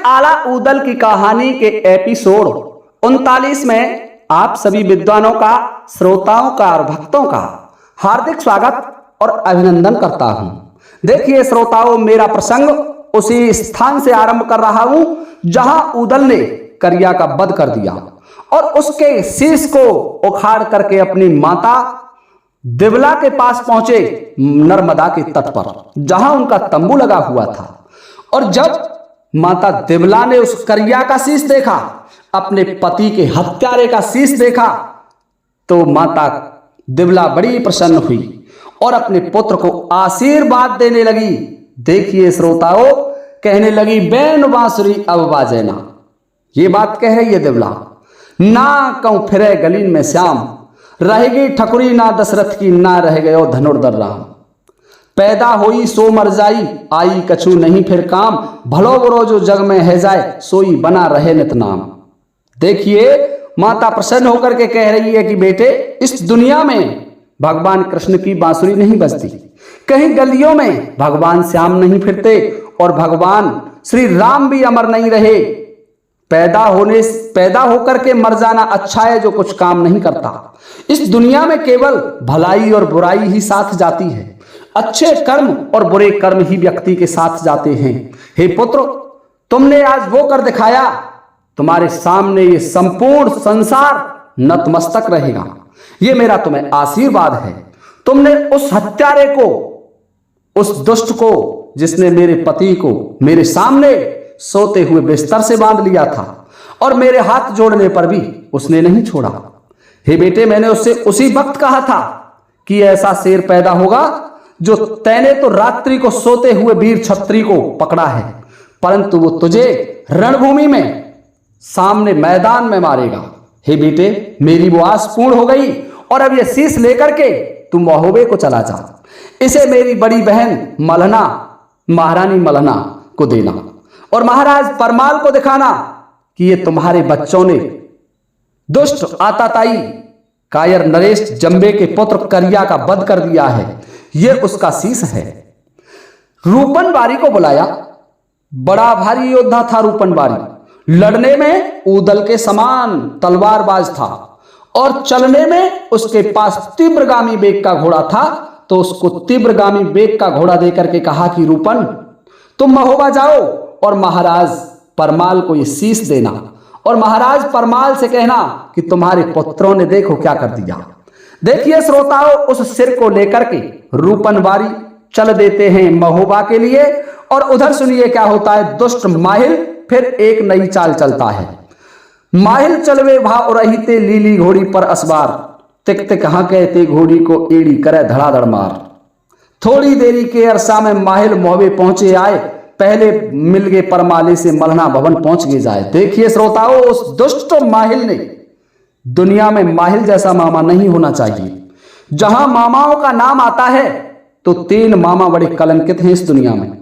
आला ऊदल की कहानी के एपिसोड 39 में आप सभी विद्वानों का, श्रोताओं का और भक्तों का हार्दिक स्वागत और अभिनंदन करता हूं। देखिए श्रोताओं, मेरा प्रसंग उसी स्थान से आरंभ कर रहा हूं जहां ऊदल ने करिया का वध कर दिया और उसके शीश को उखाड़ करके अपनी माता दिवला के पास पहुंचे, नर्मदा के तट पर जहां उनका तंबू लगा हुआ था। और जब माता दिवला ने उस करिया का शीश देखा, अपने पति के हत्यारे का शीश देखा, तो माता दिवला बड़ी प्रसन्न हुई और अपने पुत्र को आशीर्वाद देने लगी। देखिए श्रोताओं, कहने लगी, बैन बांसुरी अब बाजेना। ये बात कह रही है दिवला, ना कहूं फिरे गलीन में श्याम, रहेगी ठकुरी ना दशरथ की, ना रह गयो धनुर्धर राम। पैदा होई सो मर जाई, आई कछु नहीं फिर काम, भलो बुरो जो जग में है जाए, सोई बना रहे नित नाम। देखिए माता प्रसन्न होकर के कह रही है कि बेटे, इस दुनिया में भगवान कृष्ण की बांसुरी नहीं बजती, कहीं गलियों में भगवान श्याम नहीं फिरते और भगवान श्री राम भी अमर नहीं रहे। पैदा होकर के मर जाना अच्छा है जो कुछ काम नहीं करता। इस दुनिया में केवल भलाई और बुराई ही साथ जाती है, अच्छे कर्म और बुरे कर्म ही व्यक्ति के साथ जाते हैं। हे पुत्र, तुमने आज वो कर दिखाया, तुम्हारे सामने ये संपूर्ण संसार नतमस्तक रहेगा। ये मेरा तुम्हें आशीर्वाद है। तुमने उस हत्यारे को, उस दुष्ट को, जिसने मेरे पति को मेरे सामने सोते हुए बिस्तर से बांध लिया था और मेरे हाथ जोड़ने पर भी उसने नहीं छोड़ा। हे बेटे, मैंने उससे उसी वक्त कहा था कि ऐसा शेर पैदा होगा जो तैने तो रात्रि को सोते हुए वीर क्षत्रिय को पकड़ा है, परंतु वो तुझे रणभूमि में सामने मैदान में मारेगा। हे बेटे, मेरी वो आस पूर्ण हो गई और अब ये शीश लेकर के तुम महोबे को चला जा। इसे मेरी बड़ी बहन मलहना, महारानी मलहना को देना और महाराज परमाल को दिखाना कि ये तुम्हारे बच्चों ने दुष्ट आताताई कायर नरेश जंबे के पुत्र करिया का वध कर दिया है। ये उसका शीश है। रूपन बारी को बुलाया। बड़ा भारी योद्धा था रूपन बारी, लड़ने में ऊदल के समान तलवारबाज था और चलने में उसके पास तीव्रगामी वेग का घोड़ा था। तो उसको तीव्रगामी वेग का घोड़ा देकर के कहा कि रूपन, तुम महोबा जाओ और महाराज परमाल को ये शीश देना और महाराज परमाल से कहना कि तुम्हारे पुत्रों ने देखो क्या कर दिया। देखिए श्रोताओं, उस सिर को लेकर के रूपनबारी चल देते हैं महोबा के लिए और उधर सुनिए क्या होता है। दुष्ट माहिल फिर एक नई चाल चलता है। माहिल चलवे भाव रहीते लीली घोड़ी पर असबार, तिक तिक हाँ कहते घोड़ी को एड़ी करे धड़ाधड़ मार। थोड़ी देरी के अरसा में माहिल महोबे पहुंचे आए, पहले मिल गए परमाले से मलहना भवन पहुंच गए जाए। देखिए श्रोताओं, उस दुष्ट माहिल ने, दुनिया में माहिल जैसा मामा नहीं होना चाहिए। जहां मामाओं का नाम आता है तो 3 मामा बड़े कलंकित हैं इस दुनिया में,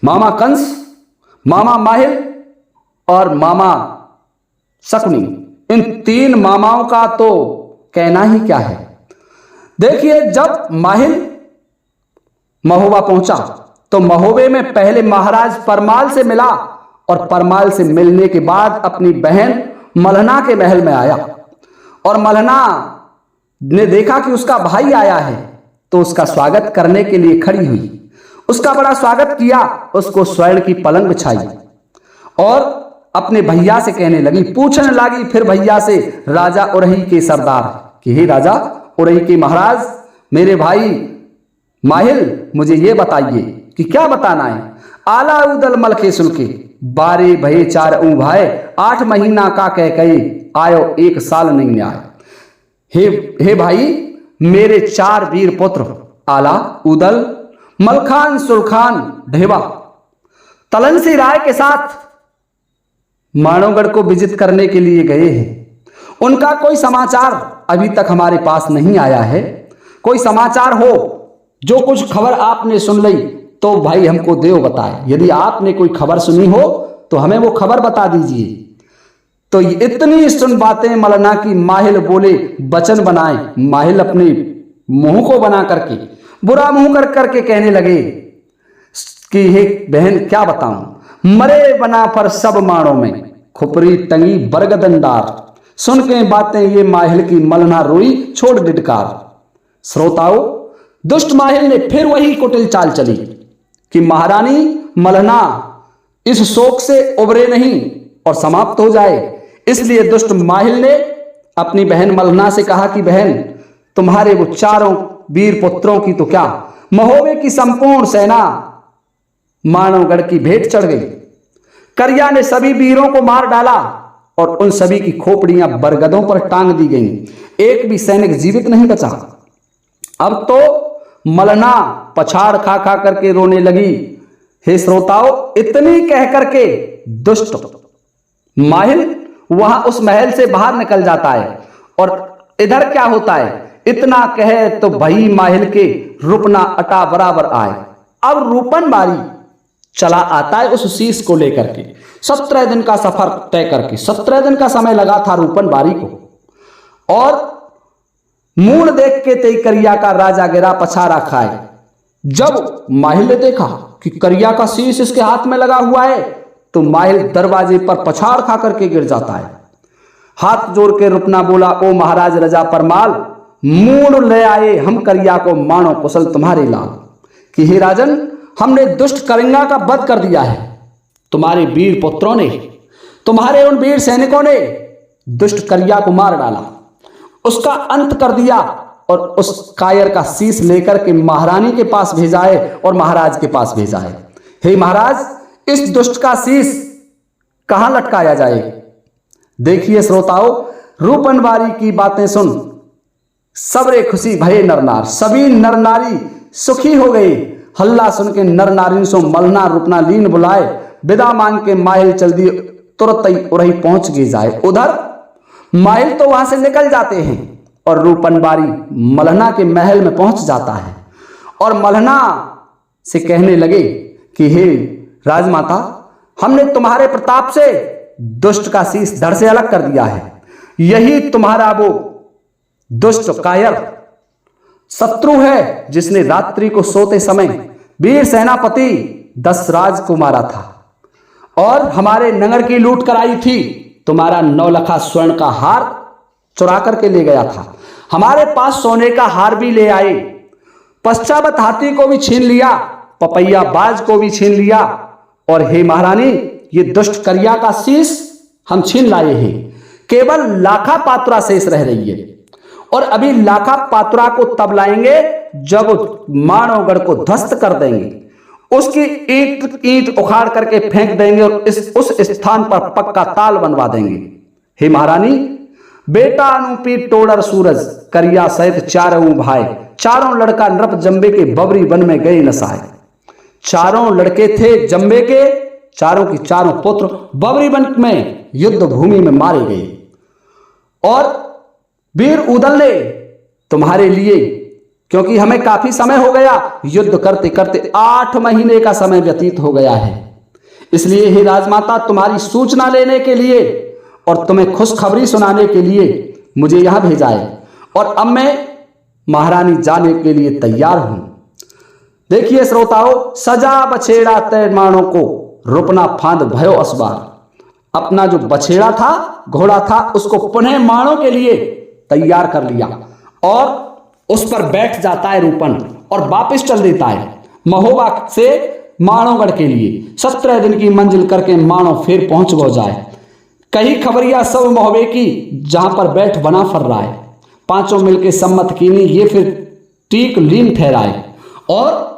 मामा कंस, मामा माहिल और मामा शकुनी। इन 3 मामाओं का तो कहना ही क्या है। देखिए जब माहिल महोबा पहुंचा तो महोबे में पहले महाराज परमाल से मिला और परमाल से मिलने के बाद अपनी बहन मलहना के महल में आया और मलहना ने देखा कि उसका भाई आया है तो उसका स्वागत करने के लिए खड़ी हुई। उसका बड़ा स्वागत किया, उसको स्वर्ण की पलंग बिछाई और अपने भैया से कहने लगी, पूछने लगी फिर भैया से, राजा उरही के सरदार, कि हे राजा उरही के महाराज, मेरे भाई माहिल, मुझे ये बताइए कि क्या बताना है। आला ऊदल मलखे सुलके, 12 भये 4 भाई, 8 महीना का कह कही, आयो 1 साल नहीं आए। हे भाई, मेरे 4 वीर पुत्र आला, ऊदल, मलखान, सुलखान, ढेवा तलनसी राय के साथ मानवगढ़ को विजित करने के लिए गए हैं। उनका कोई समाचार अभी तक हमारे पास नहीं आया है। कोई समाचार हो, जो कुछ खबर आपने सुन ली तो भाई हमको देव बताए। यदि आपने कोई खबर सुनी हो तो हमें वो खबर बता दीजिए। तो इतनी सुन बातें मलहना की माहिल बोले, वचन बनाए। माहिल अपने मुंह को बना करके, बुरा मुंह कर करके कहने लगे कि हे बहन क्या बताऊं। मरे बना पर सब माणों में, खुपरी टंगी बरगदनदार। सुन के बातें ये माहिल की, मलना रोई छोड़ डिडकार। श्रोताओं, दुष्ट माहिल ने फिर वही कुटिल चाल चली कि महारानी मलना इस शोक से उबरे नहीं और समाप्त हो जाए। इसलिए दुष्ट माहिल ने अपनी बहन मलना से कहा कि बहन, तुम्हारे वो चारों वीर पुत्रों की तो क्या, महोबे की संपूर्ण सेना मानवगढ़ की भेंट चढ़ गई। करिया ने सभी वीरों को मार डाला और उन सभी की खोपड़ियां बरगदों पर टांग दी गईं। एक भी सैनिक जीवित नहीं बचा। अब तो मलना पछाड़ खा खा करके रोने लगी। हे श्रोताओं, इतनी कह करके दुष्ट माहिल वहां उस महल से बाहर निकल जाता है। और इधर क्या होता है, इतना कहे तो भाई माहिल के रुपना अटा बराबर आए। अब रूपन बारी चला आता है उस शीश को लेकर के। 17 दिन का सफर तय करके, 17 दिन का समय लगा था रूपन बारी को। और मूड देख के तेई करिया का राजा गिरा पछाड़ा खाए। जब माहिल ने देखा कि करिया का शीश इसके हाथ में लगा हुआ है तो माहिल दरवाजे पर पछाड़ खा करके गिर जाता है। हाथ जोड़ के रुपना बोला, ओ महाराज रजा परमाल, मूड ले आए हम करिया को, मानो कुशल तुम्हारे लाल। कि हे राजन, हमने दुष्ट कलिंगा का वध कर दिया है। तुम्हारे वीर पुत्रों ने, तुम्हारे उन वीर सैनिकों ने दुष्ट करिया को मार डाला, उसका अंत कर दिया और उस कायर का शीश लेकर के महारानी के पास भेजा है और महाराज के पास भेजा है। हे महाराज, इस दुष्ट का शीश कहां लटकाया जाए? देखिए श्रोताओं, रूपन बारी की बातें सुन सबरे खुशी भये नरनार, सभी नर नारी सुखी हो गई। हल्ला सुन के नर नारिन सो मलना रूपना लीन बुलाए, विदा मांग के माहिल चल दिए, तुरंत ही उरही पहुंच गई जाए। उधर माहिल तो वहां से निकल जाते हैं और रूपन बारी मलना के महल में पहुंच जाता है और मलना से कहने लगे कि हे राजमाता, हमने तुम्हारे प्रताप से दुष्ट का शीश धड़ से अलग कर दिया है। यही तुम्हारा वो दुष्ट कायर शत्रु है जिसने रात्रि को सोते समय वीर सेनापति दशराज को मारा था और हमारे नगर की लूट कराई थी। तुम्हारा 9 लखा स्वर्ण का हार चुरा करके ले गया था, हमारे पास सोने का हार भी ले आए, पश्चावत हाथी को भी छीन लिया, पपैया बाज को भी छीन लिया और हे महारानी, ये दुष्ट करिया का शीश हम छीन लाए हैं। केवल लाखा पात्रा शेष रह रही है और अभी लाखा पात्रा को तब लाएंगे जब मानवगढ़ को ध्वस्त कर देंगे, उसकी ईंट उखाड़ करके फेंक देंगे और उस स्थान पर पक्का ताल बनवा देंगे। हे महारानी, बेटा अनूपी टोडर सूरज करिया सहित 4 भाई, 4 लड़का नृप जंबे के बबरी वन में गए नसाए। 4 लड़के थे जंबे के, चारों की चारों पुत्र बबरी वन में युद्ध भूमि में मारे गए। और वीर उदल ने तुम्हारे लिए, क्योंकि हमें काफी समय हो गया युद्ध करते करते, 8 महीने का समय व्यतीत हो गया है, इसलिए हे राजमाता, तुम्हारी सूचना लेने के लिए और तुम्हें खुशखबरी सुनाने के लिए मुझे यहां भेजा है और अब मैं महारानी जाने के लिए तैयार हूं। देखिए श्रोताओं, सजा बछेड़ा तय माणों को, रुपना फांद भयो असबार। अपना जो बछेड़ा था, घोड़ा था, उसको पुनः माणों के लिए तैयार कर लिया और उस पर बैठ जाता है रूपन और वापस चल देता है महोबा से माणोगढ़ के लिए। 17 दिन की मंजिल करके माणो फिर पहुंच गो जाए। कही खबरिया सब महोबे की, जहां पर बैठ बना फर रहा है, 5 मिलके सम्मत कीनी, ये फिर टीक लीन ठहराए। और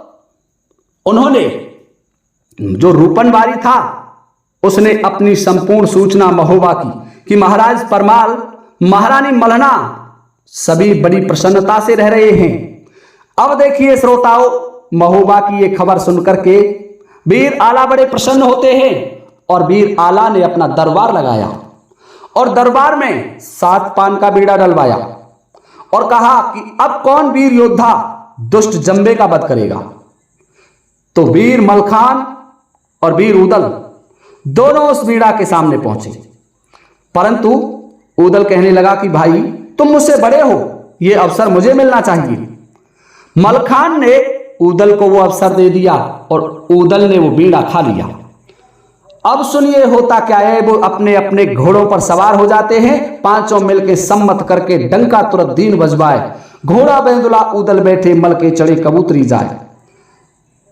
उन्होंने, जो रूपन बारी था, उसने अपनी संपूर्ण सूचना महोबा की कि महाराज परमाल, महारानी मलना सभी बड़ी प्रसन्नता से रह रहे हैं। अब देखिए श्रोताओं, महोबा की ये खबर सुनकर के वीर आला बड़े प्रसन्न होते हैं और वीर आला ने अपना दरबार लगाया और दरबार में 7 पान का बीड़ा डलवाया और कहा कि अब कौन वीर योद्धा दुष्ट जंबे का वध करेगा। तो वीर मलखान और वीर उदल दोनों उस बीड़ा के सामने पहुंचे, परंतु उदल कहने लगा कि भाई, तुम मुझसे बड़े हो, यह अवसर मुझे मिलना चाहिए। मलखान ने उदल को वो अवसर दे दिया और उदल ने वो बीड़ा खा लिया। अब सुनिए होता क्या है। वो अपने अपने घोड़ों पर सवार हो जाते हैं, पांचों मिलके सम्मत करके डंका तुरंत दीन बजवाए। घोड़ा बेंदुला उदल बैठे, मल के चढ़े कबूतरी जाए।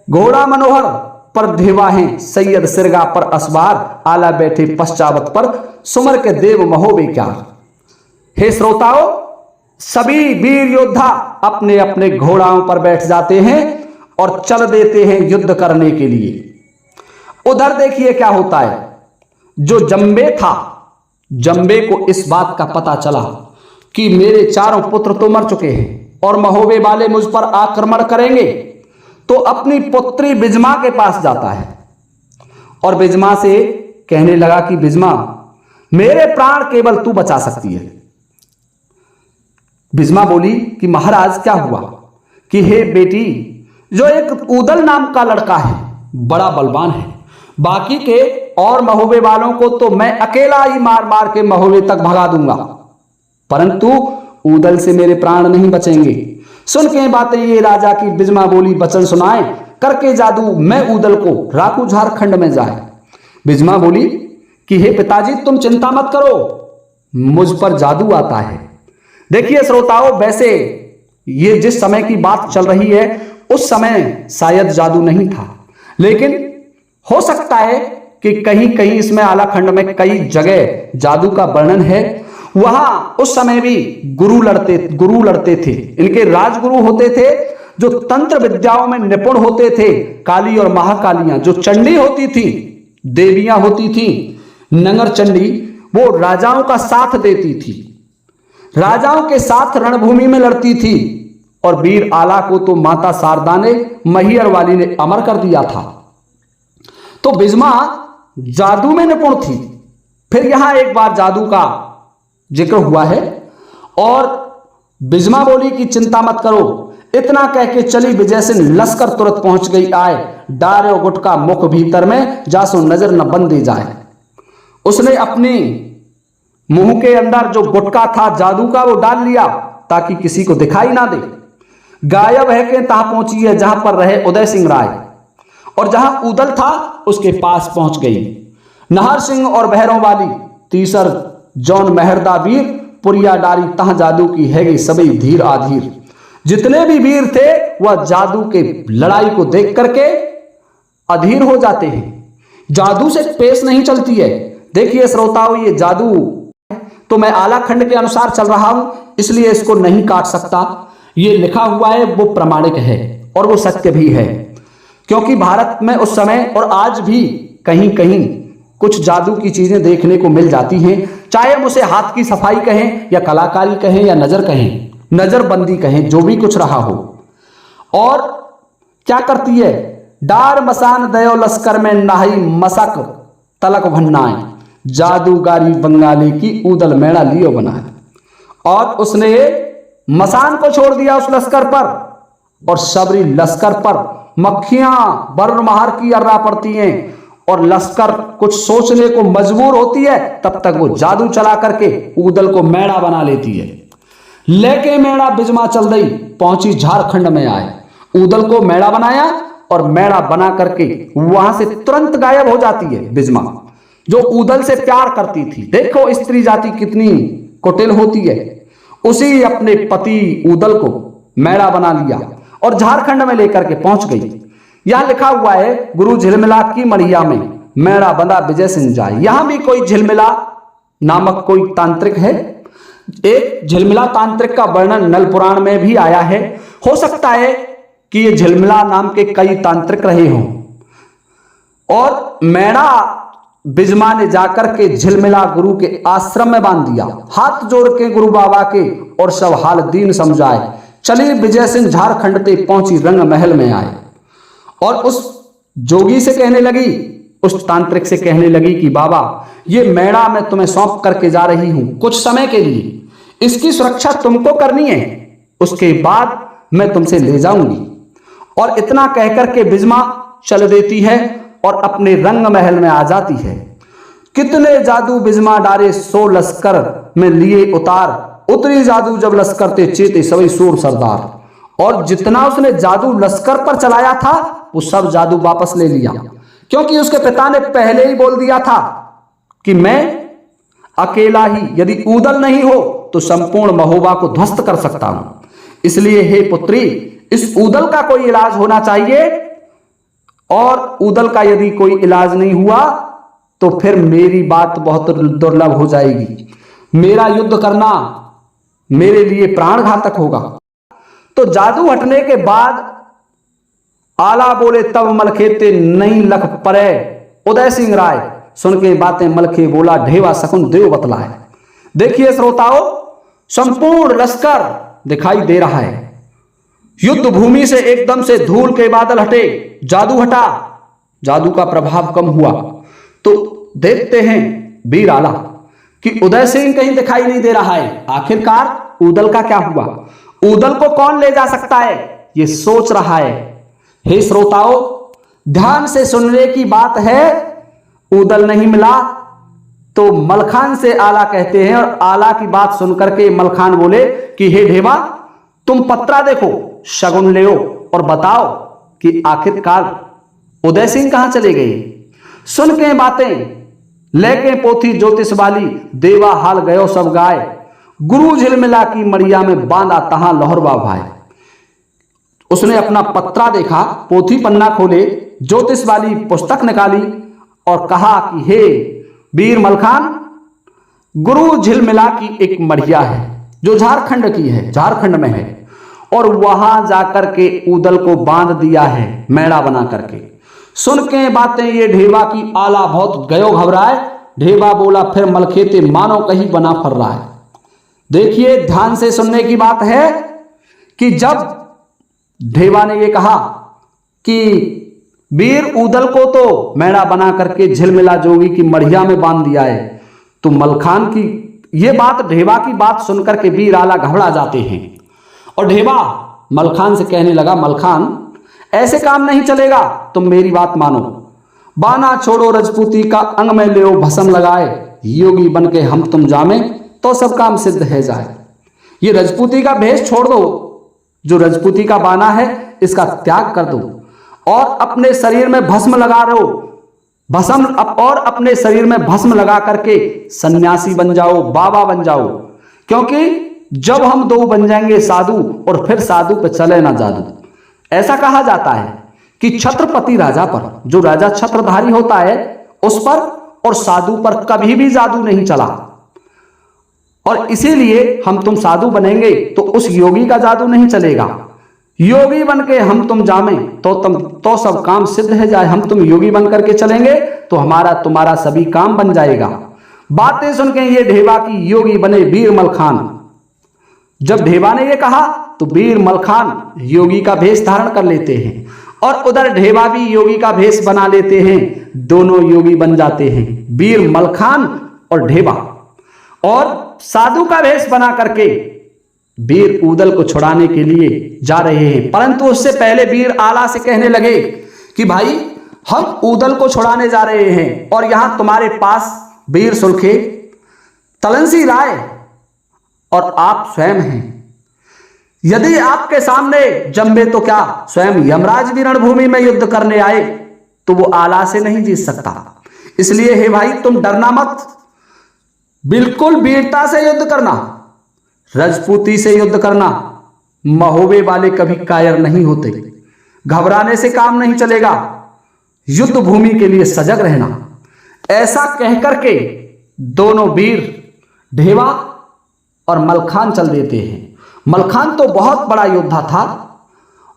घोड़ा मनोहर पर धेवाहें, सैयद सिरगा पर असवार, आला बैठे पश्चावत पर, सुमर के देव महोबे क्या। हे श्रोताओं, सभी वीर योद्धा अपने अपने घोड़ाओं पर बैठ जाते हैं और चल देते हैं युद्ध करने के लिए। उधर देखिए क्या होता है। जो जंबे था, जंबे को इस बात का पता चला कि मेरे चारों पुत्र तो मर चुके हैं और महोबे वाले मुझ पर आक्रमण करेंगे, तो अपनी पुत्री बिजमा के पास जाता है और बिजमा से कहने लगा कि बिजमा, मेरे प्राण केवल तू बचा सकती है। बिजमा बोली कि महाराज क्या हुआ। कि हे बेटी, जो एक उदल नाम का लड़का है, बड़ा बलवान है, बाकी के और महोबे वालों को तो मैं अकेला ही मार मार के महोबे तक भगा दूंगा, परंतु उदल से मेरे प्राण नहीं बचेंगे। सुन के बातें ये राजा की बिजमा बोली, वचन सुनाए करके जादू मैं उदल को राखू झारखंड में जाए। बिजमा बोली कि हे पिताजी, तुम चिंता मत करो, मुझ पर जादू आता है। देखिए श्रोताओं, वैसे ये जिस समय की बात चल रही है उस समय शायद जादू नहीं था, लेकिन हो सकता है कि कहीं कहीं इसमें आलाखंड में कई जगह जादू का वर्णन है। वहां उस समय भी गुरु लड़ते थे। इनके राजगुरु होते थे जो तंत्र विद्याओं में निपुण होते थे। काली और महाकालियां, जो चंडी होती थी, देवियां होती थी, नंगर चंडी, वो राजाओं का साथ देती थी, राजाओं के साथ रणभूमि में लड़ती थी। और वीर आला को तो माता शारदा ने, मैहर वाली ने अमर कर दिया था। तो बिजमा जादू में निपुण थी। फिर यहां एक बार जादू का जिक्र हुआ है और बिजमा बोली कि चिंता मत करो। इतना कह के चली विजय सिंह लश्कर तुरंत पहुंच गई आए। डारे गुटका मुख भीतर में, जासो नजर न बंदी जाए। उसने अपनी मुंह के अंदर जो गुटका था जादू का वो डाल लिया ताकि किसी को दिखाई ना दे। गायब है के तहां पहुंची है जहां पर रहे उदय सिंह राय, और जहां उदल था उसके पास पहुंच गई। नाहर सिंह और बहरों वाली, तीसर जौन मेहरदा वीर, पुरिया डारी तह जादू की है गई सभी धीर आधीर। जितने भी वीर थे वह जादू के लड़ाई को देख करके अधीर हो जाते हैं। जादू से पेश नहीं चलती है। देखिए श्रोताओं, ये जादू तो मैं आलाखंड के अनुसार चल रहा हूं, इसलिए इसको नहीं काट सकता। ये लिखा हुआ है वो प्रमाणिक है और वो सत्य भी है, क्योंकि भारत में उस समय और आज भी कहीं कहीं कुछ जादू की चीजें देखने को मिल जाती हैं। चाहे हम उसे हाथ की सफाई कहें या कलाकारी कहें या नजर कहें, नजरबंदी कहें, जो भी कुछ रहा हो। और क्या करती है, डार मसान दयो लश्कर में नाही मसक तलक भन्नाए, जादूगारी बंगाली की उदल मेड़ा लियो बनाए। और उसने मसान को छोड़ दिया उस लश्कर पर, और सबरी लश्कर पर मक्खियां बर्रमहार की अर्रा पड़ती हैं और लश्कर कुछ सोचने को मजबूर होती है। तब तक वो जादू चला करके उदल को मेड़ा बना लेती है। लेके मेड़ा बिजमा चल गई, पहुंची झारखंड में आए। उदल को मेड़ा बनाया और मेड़ा बना करके वहां से तुरंत गायब हो जाती है बिजमा, जो उदल से प्यार करती थी। देखो स्त्री जाति कितनी कुटिल होती है। उसी अपने पति उदल को मेड़ा बना लिया और झारखंड में लेकर के पहुंच गई। यहां लिखा हुआ है, गुरु झिलमिला की मड़िया में मेड़ा बंधा विजय सिंह जाए। यहां भी कोई झिलमिला नामक कोई तांत्रिक है। एक झिलमिला तांत्रिक का वर्णन नल पुराण में भी आया है। हो सकता है कि ये झिलमिला नाम के कई तांत्रिक रहे हों। और मेड़ा बिजमा ने जाकर के झिलमिला गुरु के आश्रम में बांध दिया। हाथ जोड़ के गुरु बाबा के और सब हाल दीन समझाए। चली विजय सिंह झारखंड ते पहुंची रंग महल में आए और उस जोगी से कहने लगी, उस तांत्रिक से कहने लगी कि बाबा, ये मेड़ा मैं तुम्हें सौंप करके जा रही हूं कुछ समय के लिए, इसकी सुरक्षा तुमको करनी है, उसके बाद मैं तुमसे ले जाऊंगी। और इतना कहकर के बिजमा चल देती है और अपने रंग महल में आ जाती है। कितने जादू बिजमा डारे सो लश्कर में लिए उतार, उतरी जादू जब लश्कर ते चेते सभी सूर सरदार। और जितना उसने जादू लश्कर पर चलाया था वो सब जादू वापस ले लिया। क्योंकि उसके पिता ने पहले ही बोल दिया था कि मैं अकेला ही, यदि ऊदल नहीं हो तो संपूर्ण महोबा को ध्वस्त कर सकता हूं। इसलिए हे पुत्री, इस ऊदल का कोई इलाज होना चाहिए, और ऊदल का यदि कोई इलाज नहीं हुआ तो फिर मेरी बात बहुत दुर्लभ हो जाएगी। मेरा युद्ध करना मेरे लिए प्राण घातक होगा। तो जादू हटने के बाद आला बोले तब मलखेते नहीं लख परे उदय सिंह राय। सुन के बातें मलखे बोला ढेवा सकुन देव बतलाए। देखिए श्रोताओं, संपूर्ण लश्कर दिखाई दे रहा है। युद्ध भूमि से एकदम से धूल के बादल हटे, जादू हटा, जादू का प्रभाव कम हुआ। तो देखते हैं वीर आला कि उदय सिंह कहीं दिखाई नहीं दे रहा है। आखिरकार ऊदल का क्या हुआ, ऊदल को कौन ले जा सकता है, ये सोच रहा है। हे श्रोताओं, ध्यान से सुनने की बात है। ऊदल नहीं मिला तो मलखान से आला कहते हैं, और आला की बात सुनकर के मलखान बोले कि हे ढेवा, तुम पत्रा देखो, शगुन ले और बताओ कि आखिरकार उदय सिंह कहां चले गए। सुन के बातें लेके पोथी ज्योतिष वाली, देवा हाल गयो सब गाय, गुरु झिलमिला की मड़िया में बांधा तहां लहरवा भाई। उसने अपना पत्रा देखा, पोथी पन्ना खोले, ज्योतिष वाली पुस्तक निकाली और कहा कि हे वीर मलखान, गुरु झिलमिला की एक मड़िया है जो झारखंड की है, झारखंड में है, और वहां जाकर के ऊदल को बांध दिया है मैड़ा बना करके। सुन के बातें ये ढेवा की आला बहुत गयो घबराए। ढेवा बोला फिर मलखेते मानो कहीं बना फर रहा है। देखिए ध्यान से सुनने की बात है कि जब ढेवा ने ये कहा कि वीर ऊदल को तो मैड़ा बना करके झिलमिला जोगी की मढ़िया में बांध दिया है, तो मलखान की ये बात, ढेवा की बात सुनकर के वीर आला घबरा जाते हैं। और ढेवा मलखान से कहने लगा, मलखान ऐसे काम नहीं चलेगा, तुम मेरी बात मानो, बाना छोड़ो रजपूती का, अंग में ले भस्म लगाए, योगी बन के हम तुम जामे तो सब काम सिद्ध है जाए। ये रजपूती का भेष छोड़ दो, जो रजपूती का बाना है इसका त्याग कर दो, और अपने शरीर में भस्म लगा रहे हो, भस्म, और अपने शरीर में भस्म लगा करके सन्यासी बन जाओ, बाबा बन जाओ। क्योंकि जब हम दो बन जाएंगे साधु, और फिर साधु पे चले ना जादू। ऐसा कहा जाता है कि छत्रपति राजा पर, जो राजा छत्रधारी होता है उस पर और साधु पर कभी भी जादू नहीं चला, और इसीलिए हम तुम साधु बनेंगे तो उस योगी का जादू नहीं चलेगा। योगी बन के हम तुम जामे तो सब काम सिद्ध है जाए। हम तुम योगी बन करके चलेंगे तो हमारा तुम्हारा सभी काम बन जाएगा। बातें सुन के ये ढेवा की योगी बने वीर मलखान। जब ढेवा ने ये कहा तो वीर मलखान योगी का भेष धारण कर लेते हैं, और उधर ढेवा भी योगी का भेष बना लेते हैं। दोनों योगी बन जाते हैं, वीर मलखान और ढेवा, और साधु का भेष बना करके वीर ऊदल को छुड़ाने के लिए जा रहे हैं। परंतु उससे पहले वीर आला से कहने लगे कि भाई, हम ऊदल को छुड़ाने जा रहे हैं, और यहां तुम्हारे पास वीर सुलखे, तलनसी राय और आप स्वयं हैं। यदि आपके सामने जंबे तो क्या, स्वयं यमराज भी रणभूमि में युद्ध करने आए तो वो आला से नहीं जीत सकता। इसलिए हे भाई, तुम डरना मत, बिल्कुल वीरता से युद्ध करना, रजपूती से युद्ध करना। महोबे वाले कभी कायर नहीं होते, घबराने से काम नहीं चलेगा, युद्ध भूमि के लिए सजग रहना। ऐसा कहकर के दोनों वीर ढेवा और मलखान चल देते हैं। मलखान तो बहुत बड़ा योद्धा था,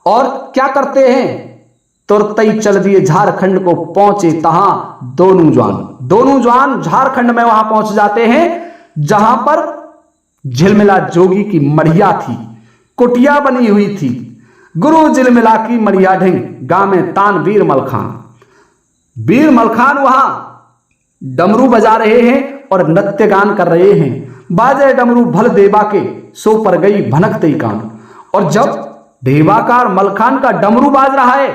और क्या करते हैं, तुरंत ही चल दिए झारखंड को। पहुंचे तहां दोनों जवान झारखंड में वहां पहुंच जाते हैं जहां पर झिलमिला जोगी की मढ़िया थी, कुटिया बनी हुई थी। गुरु झिलमिला की मढ़िया ढिंग गामे तान वीर मलखान वहां डमरू बजा रहे हैं और नृत्य गान कर रहे हैं। बाजे डमरू भल देवा के, सो पर गई भनक तई कान। और जब देवाकार मलखान का डमरू बाज रहा है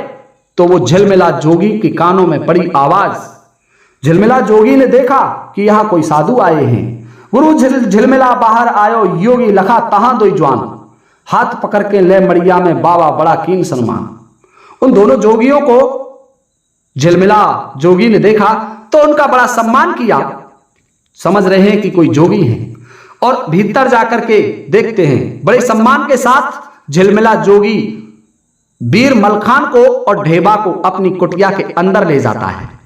तो वो झिलमिला जोगी के कानों में पड़ी आवाज। झिलमिला जोगी ने देखा कि यहां कोई साधु आए हैं। गुरु झिलमिला बाहर आयो, योगी लखा तहां दो जवान, हाथ पकड़ के ले मड़िया में बाबा बड़ा कीन सन्मान। उन दोनों जोगियों को झिलमिला जोगी ने देखा तो उनका बड़ा सम्मान किया। समझ रहे हैं कि कोई जोगी है और भीतर जाकर के देखते हैं, बड़े सम्मान के साथ झिलमिला जोगी वीर मलखान को और ढेबा को अपनी कुटिया के अंदर ले जाता है।